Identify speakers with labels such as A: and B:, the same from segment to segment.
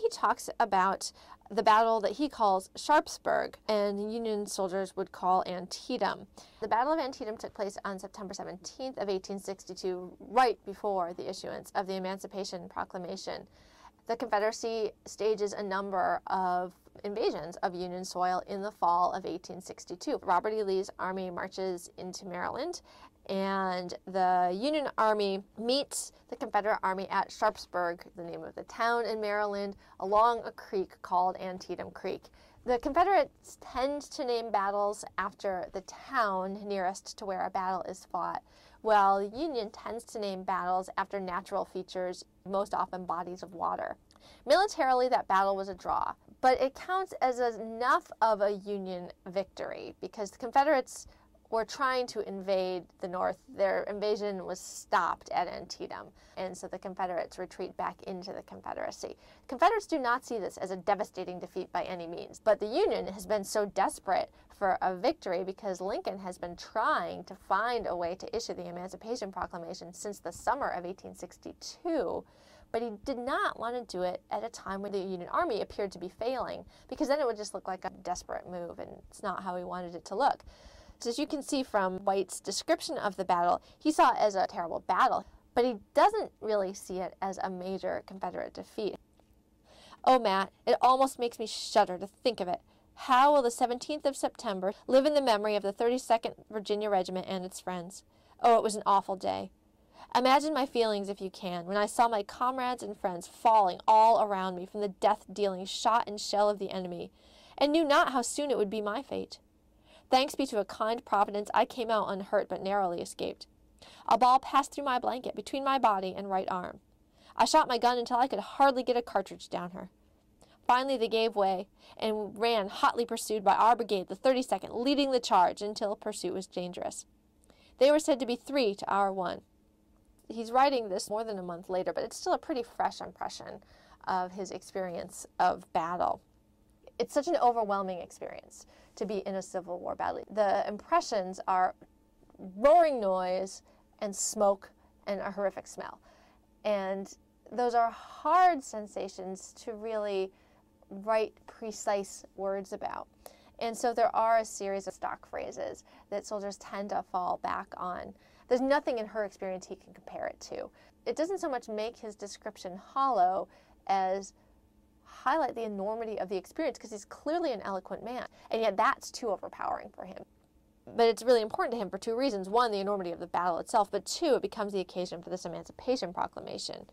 A: he talks about the battle that he calls Sharpsburg, and the Union soldiers would call Antietam. The Battle of Antietam took place on September 17th of 1862, right before the issuance of the Emancipation Proclamation. The Confederacy stages a number of invasions of Union soil in the fall of 1862. Robert E. Lee's army marches into Maryland, and the Union Army meets the Confederate Army at Sharpsburg, the name of the town in Maryland, along a creek called Antietam Creek. The Confederates tend to name battles after the town nearest to where a battle is fought, while the Union tends to name battles after natural features, most often bodies of water. Militarily, that battle was a draw, but it counts as enough of a Union victory because the Confederates were trying to invade the North. Their invasion was stopped at Antietam, and so the Confederates retreat back into the Confederacy. Confederates do not see this as a devastating defeat by any means, but the Union has been so desperate for a victory because Lincoln has been trying to find a way to issue the Emancipation Proclamation since the summer of 1862, but he did not want to do it at a time when the Union Army appeared to be failing, because then it would just look like a desperate move, and it's not how he wanted it to look. So as you can see from White's description of the battle, he saw it as a terrible battle, but he doesn't really see it as a major Confederate defeat. Oh, Matt, it almost makes me shudder to think of it. How will the 17th of September live in the memory of the 32nd Virginia Regiment and its friends? Oh, it was an awful day. Imagine my feelings, if you can, when I saw my comrades and friends falling all around me from the death-dealing shot and shell of the enemy, and knew not how soon it would be my fate. Thanks be to a kind Providence, I came out unhurt but narrowly escaped. A ball passed through my blanket between my body and right arm. I shot my gun until I could hardly get a cartridge down her. Finally they gave way and ran hotly pursued by our brigade, the 32nd, leading the charge until pursuit was dangerous. They were said to be 3 to our 1. He's writing this more than a month later, but it's still a pretty fresh impression of his experience of battle. It's such an overwhelming experience to be in a Civil War battle. The impressions are roaring noise and smoke and a horrific smell. And those are hard sensations to really write precise words about. And so there are a series of stock phrases that soldiers tend to fall back on. There's nothing in her experience he can compare it to. It doesn't so much make his description hollow as highlight the enormity of the experience, because he's clearly an eloquent man, and yet that's too overpowering for him. But it's really important to him for 2 reasons. 1, the enormity of the battle itself, but 2, it becomes the occasion for this Emancipation Proclamation.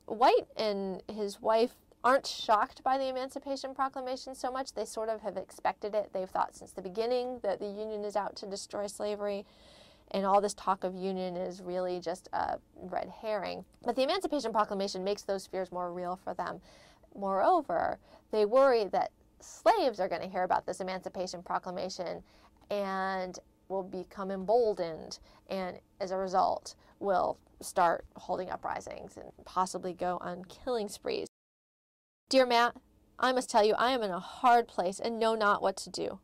A: White and his wife aren't shocked by the Emancipation Proclamation so much. They sort of have expected it. They've thought since the beginning that the Union is out to destroy slavery, and all this talk of Union is really just a red herring. But the Emancipation Proclamation makes those fears more real for them. Moreover, they worry that slaves are going to hear about this Emancipation Proclamation and will become emboldened, and as a result will start holding uprisings and possibly go on killing sprees. Dear Matt, I must tell you I am in a hard place and know not what to do.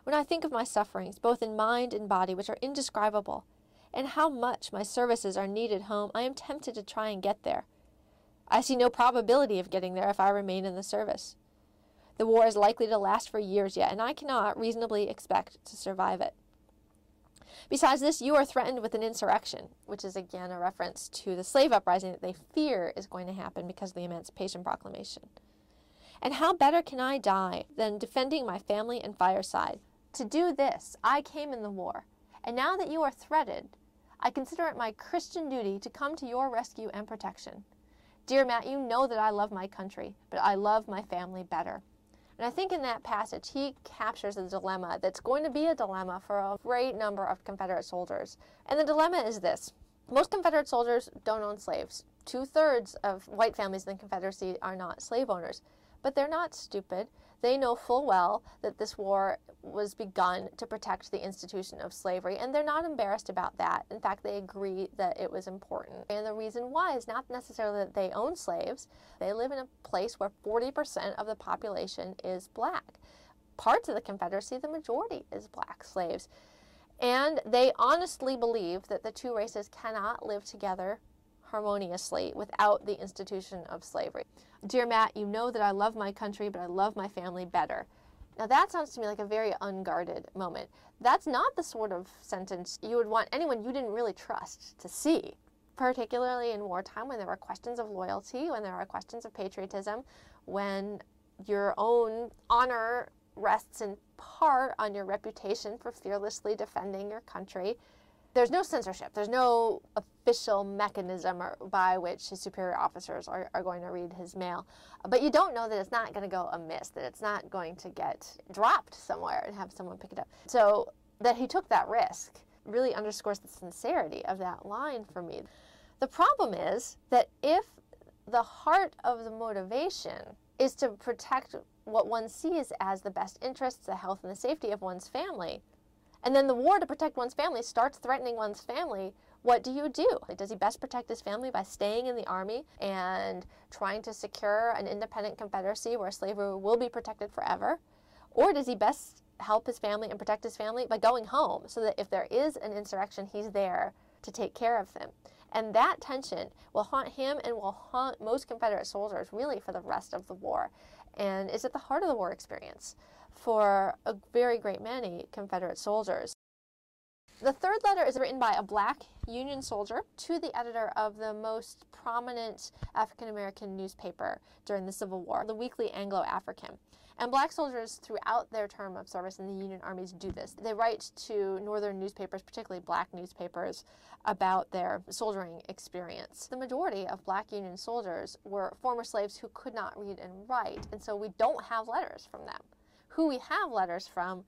A: When I think of my sufferings, both in mind and body, which are indescribable, and how much my services are needed home, I am tempted to try and get there. I see no probability of getting there if I remain in the service. The war is likely to last for years yet, and I cannot reasonably expect to survive it. Besides this, you are threatened with an insurrection, which is again a reference to the slave uprising that they fear is going to happen because of the Emancipation Proclamation. And how better can I die than defending my family and fireside? To do this, I came in the war, and now that you are threatened, I consider it my Christian duty to come to your rescue and protection. Dear Matt, you know that I love my country, but I love my family better. And I think in that passage, he captures a dilemma that's going to be a dilemma for a great number of Confederate soldiers. And the dilemma is this. Most Confederate soldiers don't own slaves. 2/3 of white families in the Confederacy are not slave owners. But they're not stupid. They know full well that this war was begun to protect the institution of slavery, and they're not embarrassed about that. In fact, they agree that it was important. And the reason why is not necessarily that they own slaves. They live in a place where 40% of the population is black. Parts of the Confederacy, the majority is black slaves. And they honestly believe that the 2 races cannot live together harmoniously without the institution of slavery. Dear Matt, you know that I love my country, but I love my family better. Now that sounds to me like a very unguarded moment. That's not the sort of sentence you would want anyone you didn't really trust to see, particularly in wartime when there were questions of loyalty, when there are questions of patriotism, when your own honor rests in part on your reputation for fearlessly defending your country. There's no censorship. There's no official mechanism by which his superior officers are going to read his mail. But you don't know that it's not going to go amiss, that it's not going to get dropped somewhere and have someone pick it up. So that he took that risk really underscores the sincerity of that line for me. The problem is that if the heart of the motivation is to protect what one sees as the best interests, the health and the safety of one's family, and then the war to protect one's family starts threatening one's family, what do you do? Does he best protect his family by staying in the army and trying to secure an independent Confederacy where slavery will be protected forever? Or does he best help his family and protect his family by going home so that if there is an insurrection, he's there to take care of them? And that tension will haunt him and will haunt most Confederate soldiers really for the rest of the war, and is at the heart of the war experience for a very great many Confederate soldiers. The third letter is written by a black Union soldier to the editor of the most prominent African-American newspaper during the Civil War, the Weekly Anglo-African. And black soldiers throughout their term of service in the Union armies do this. They write to northern newspapers, particularly black newspapers, about their soldiering experience. The majority of black Union soldiers were former slaves who could not read and write, and so we don't have letters from them. Who we have letters from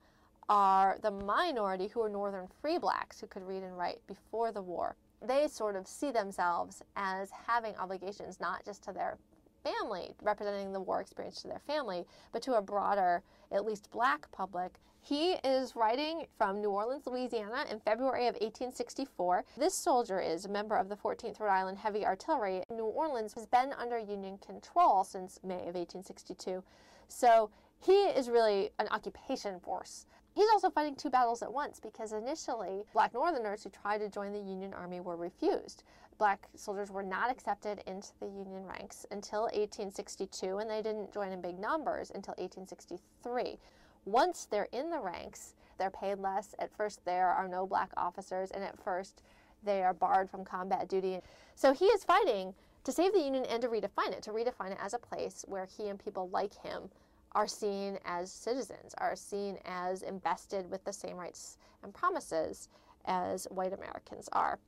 A: are the minority who are northern free blacks who could read and write before the war. They sort of see themselves as having obligations not just to their family, representing the war experience to their family, but to a broader, at least black public. He is writing from New Orleans, Louisiana in February of 1864. This soldier is a member of the 14th Rhode Island Heavy Artillery. New Orleans has been under Union control since May of 1862. So he is really an occupation force. He's also fighting two battles at once because initially black Northerners who tried to join the Union Army were refused. Black soldiers were not accepted into the Union ranks until 1862, and they didn't join in big numbers until 1863. Once they're in the ranks, they're paid less. At first, there are no black officers, and at first, they are barred from combat duty. So he is fighting to save the Union and to redefine it as a place where he and people like him are seen as citizens, are seen as invested with the same rights and promises as white Americans are.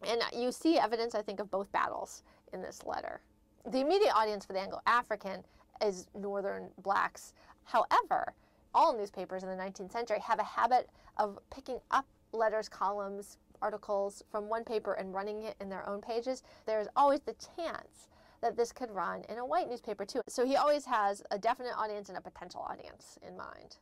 A: And you see evidence, I think, of both battles in this letter. The immediate audience for the Anglo-African is northern blacks. However, all newspapers in the 19th century have a habit of picking up letters, columns, articles from one paper and running it in their own pages. There's always the chance that this could run in a white newspaper too. So he always has a definite audience and a potential audience in mind.